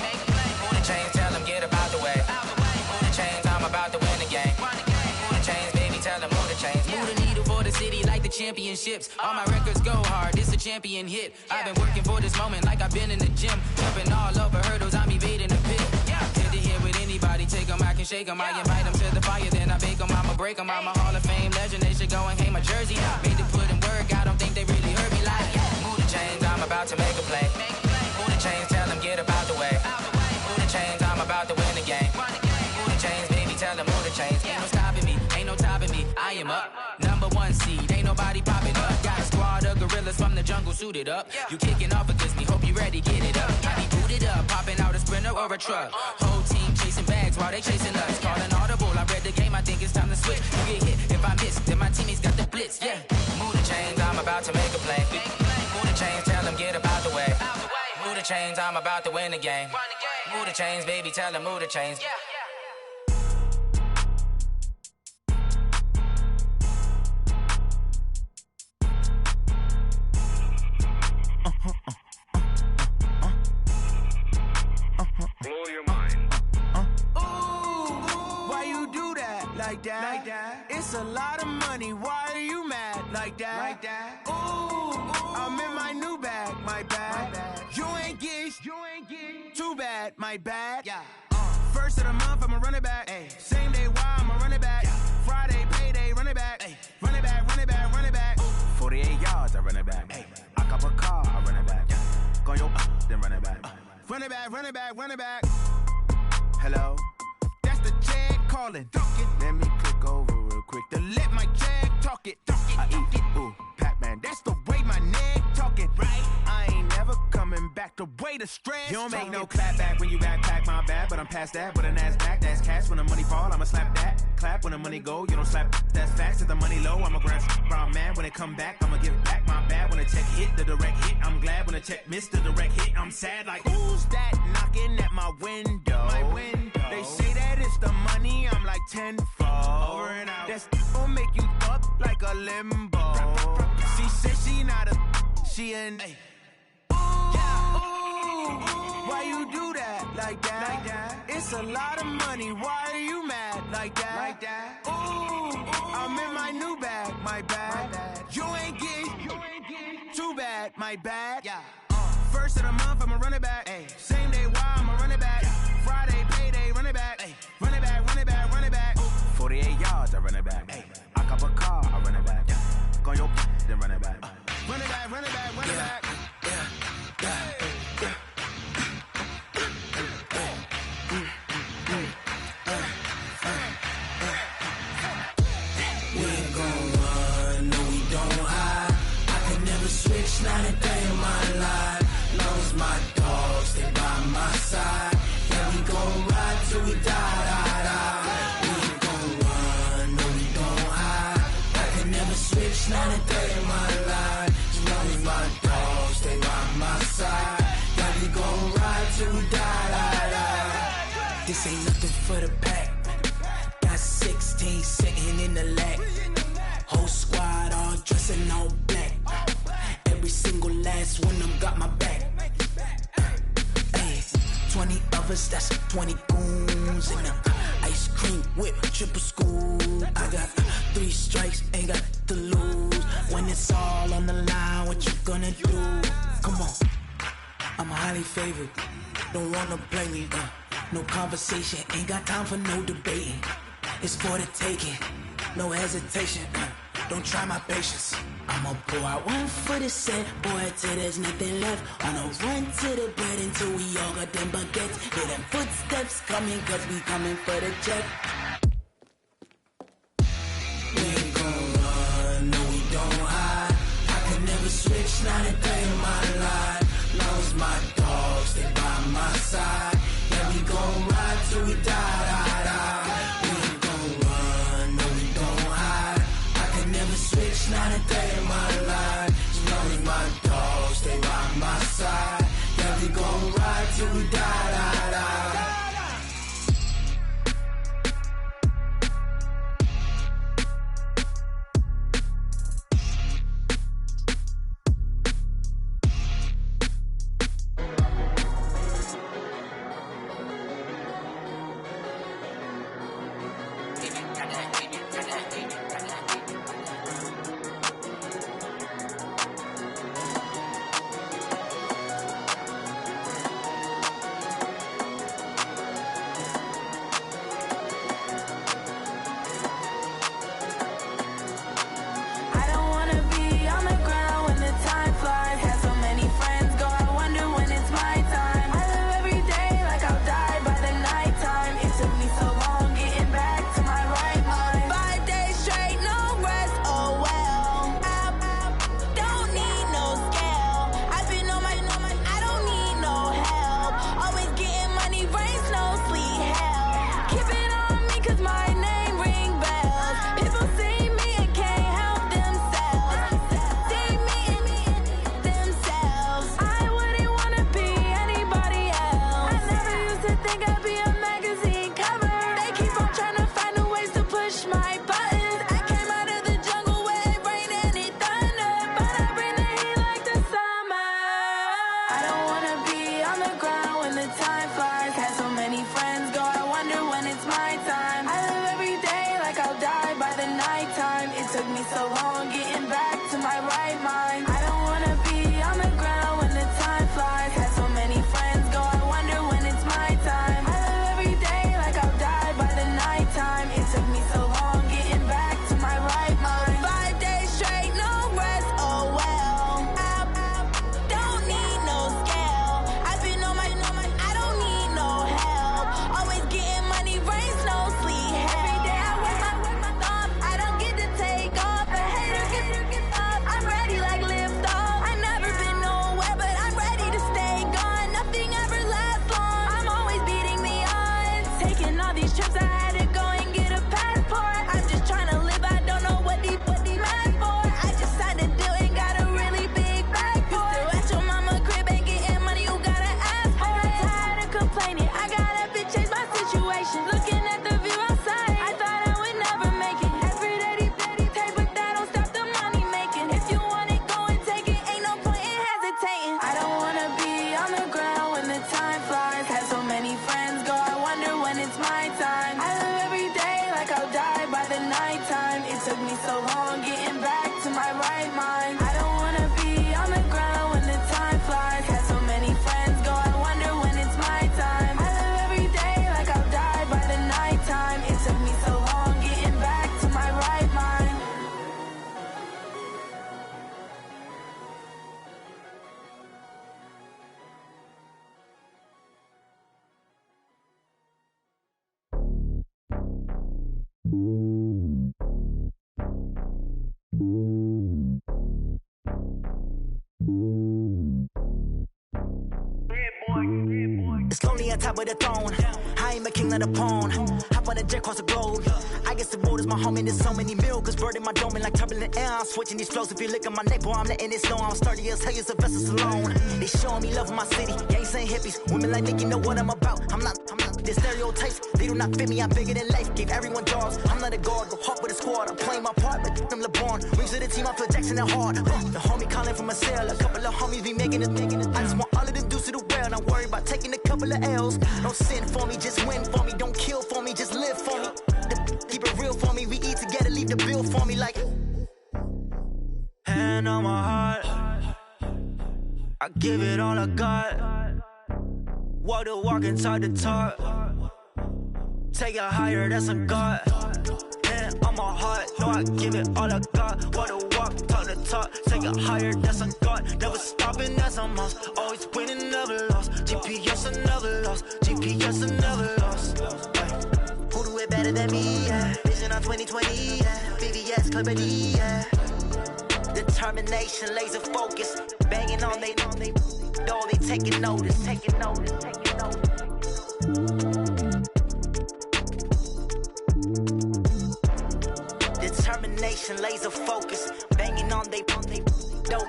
Move the chains, tell them get about the way. Move the chains, I'm about to win the game. Move the chains, baby, tell them move the chains. Move the needle for the city like the championships. All my records go hard, this a champion hit. I've been working for this moment like I've been in the gym. Jumping all over hurdles, I'm evading the pit. Head to head with anybody, take them, I can shake them. I invite them to the fire, then I bake them, I'ma break them. I'm a Hall of Fame legend, they should go and hang my jersey. Made to put in work, I don't think they really heard me like, move the chains, I'm about to make a play. Move the chains, tell them get about the way. Move the chains, I'm about to win the game. Move the chains, baby, tell them move the chains. Ain't no stopping me, ain't no topping me. I am up, #1 seed, ain't nobody popping up. Got a squad of gorillas from the jungle suited up. You kicking off against me, hope you ready, get it up. I be booted up, popping out a Sprinter or a truck. Whole team chasing bags while they chasing us. Calling audible, I read the game, I think it's time to switch. You get hit, if I miss, then my teammates got the blitz, Move the chains, I'm about to make a play. Move the chains, tell them get about the way. Move the chains, I'm about to win the game. Move the chains, baby, tell them move the chains. Blow your mind. Ooh, why you do that? Like that? It's a lot of money. Why are you mad? Like that? Ooh, I'm in my new bag. My bad. You ain't get too bad. My bad. First of the month, I'ma run it back. Same day, why I'ma run it back. Friday, payday, run it back. Run it back, run it back, run it back. 48 yards, I run it back. I cop a car, I run it back. Go yo, then run it back. Run it back, run it back, run it back. Hello? That's the check calling. Let me click over real quick to let my check talk it. I eat it, ooh, Pac-Man. That's the way my neck talking. Right? I ain't never coming back. The way the stress. You don't make no clap back when you backpack, my bad. But I'm past that with a NASDAQ. That's cash. When the money fall, I'ma slap that. Clap when the money go, you don't slap. That's fast. If the money low, I'ma grab brown man. When it come back, I'ma give back my bad. When the check hit, the direct hit. I'm glad when the check missed the direct hit. I'm sad like, who's that knocking at my window? They say that it's the money, I'm like tenfold. Over and out. That's gon' make you up like a limbo. She said she not a, she an. Why you do that? Like that? It's a lot of money. Why are you mad? Like that? Ooh, I'm in my new bag. My bad. You ain't get too bad. My bad. First of the month, I'ma run it back. Same day, why I'ma run it back. Friday, payday, run it back. Run it back. Cop a car, I run it back. Go on your then run it back. Run it back, run it back, run it back. We ain't gon' run, no we don't hide. I can never switch, not a day in my life. Long as my dogs stay by my side. Yeah, we gon' ride till we die. We ain't gon' run, no we don't hide. I can never switch, not a day in my life. As long as my dogs stay by my side. Yeah, we gon' ride till we die. This ain't nothing for the pack. Got 16 sitting in the lag. Whole squad all dressing all black. Every single last one of them got my back. 20 of us, that's 20 goons in them. Ice cream whip, triple scoop. I got 3 strikes, ain't got to lose. When it's all on the line, what you gonna do? Come on, I'm highly favored. Don't wanna play me, no conversation, ain't got time for no debating. It's for the taking, no hesitation. Don't try my patience. I'ma pour out one for the set, boy, till there's nothing left. On a run to the bread until we all got them baguettes. Hear them footsteps coming, cause we coming for the check. We ain't gon' run, no we don't hide. I can never switch, not a day in my life. Long as my dogs stay by my side. Yeah, we gon' ride till we die. We ain't gon' run, no we don't hide. I can never switch, not a day in my life. As long as my dogs stay by my side. Yeah, we gon' ride till we die. Live It's lonely on top of the throne. I ain't a king of the pawn. Hop on a jet across the globe. I guess the world is my home and there's so many miracles. Bird in my dome and like turbulent air. I'm switching these flows. If you look at my neck, boy, I'm letting it snow. I'm sturdy as hell as a vessel alone. They showing me love in my city. Gangs ain't hippies. Women like Nicki know what I'm about. I'm not the stereotypes. They do not fit me. I'm bigger than life. Gave everyone jobs. I'm not a guard. Go hard with a squad. I'm playing my part, but I'm LeBron. Rings to the team. I feel Jackson and hard. The homie calling from a cell. A couple of homies be making it. I just want all of them dudes to do well. Not worry about taking a couple of L's. Don't sin for me, just win for me. Don't kill for me, just live for me. Keep it real for me. We eat together, leave the bill for me like. Hand on my heart, I give it all I got. Walk the walk and talk the talk. Take it higher, that's a God. Hand on my heart, no, I give it all I got. Walk the walk, talk the talk. Take it higher, that's a God. Never stopping, that's a must. Always winning, never lost. GPS, I never lost. GPS, I never lost. Who do it better than me? Yeah. Vision on 2020. Yeah. VVS, Clarity. Yeah. Determination, laser focus. Banging on they door, they taking notice. Taking notice. Taking notice. Determination, laser focus. Banging on they door,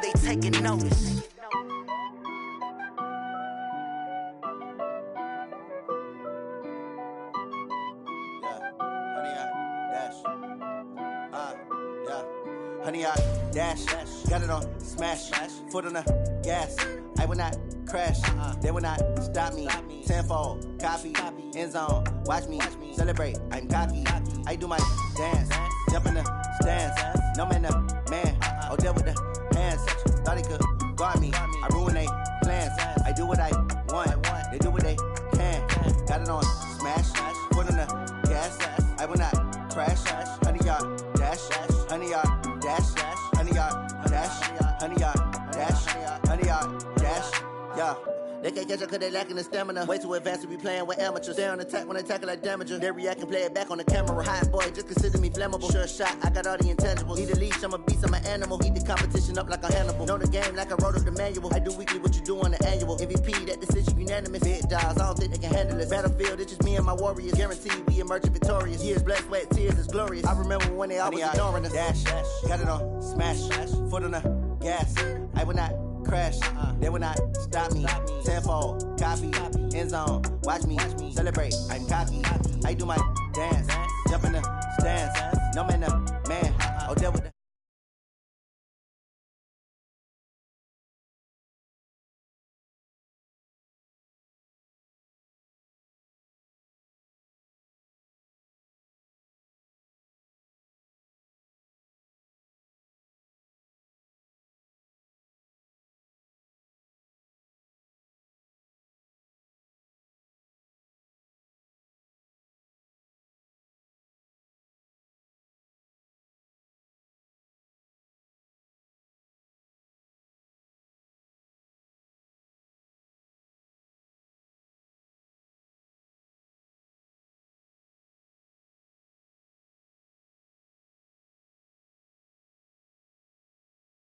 they taking notice. Honey, I dash, got it on smash, foot on the gas. I will not crash, they will not stop me. Tenfold, copy, end zone, watch me celebrate. I'm cocky, I do my dance, jump in the stands. No man, man, oh there with the hands. Thought he could guard me, I ruin they plans. I do what I want, they do what they can. Got it on smash, foot on the gas. I will not crash, honey, y'all dash, honey, y'all dash, honey, y'all dash, honey, y'all dash, honey, y'all dash, yeah. They can't catch up cause they lacking the stamina. Way too advanced to be playing with amateurs. Stay on attack when they tackle like damager. They react and play it back on the camera. Hot boy, just consider me flammable. Sure shot, I got all the intangibles. Need a leash, I'm a beast, I'm an animal. Eat the competition up like a Hannibal. Know the game like I wrote up the manual. I do weekly what you do on the annual. MVP, that decision unanimous. Big dogs, I don't think they can handle this. Battlefield, it's just me and my warriors. Guaranteed we emerging victorious. Years, blood, sweat, tears, is glorious. I remember when they always ignoring us. Dash, got it on smash, foot on the gas. I will not crash, they will not stop me. Tenfold, copy, end zone, watch me celebrate. I'm cocky, I do my dance, jump in the stands. No man, man, oh there with the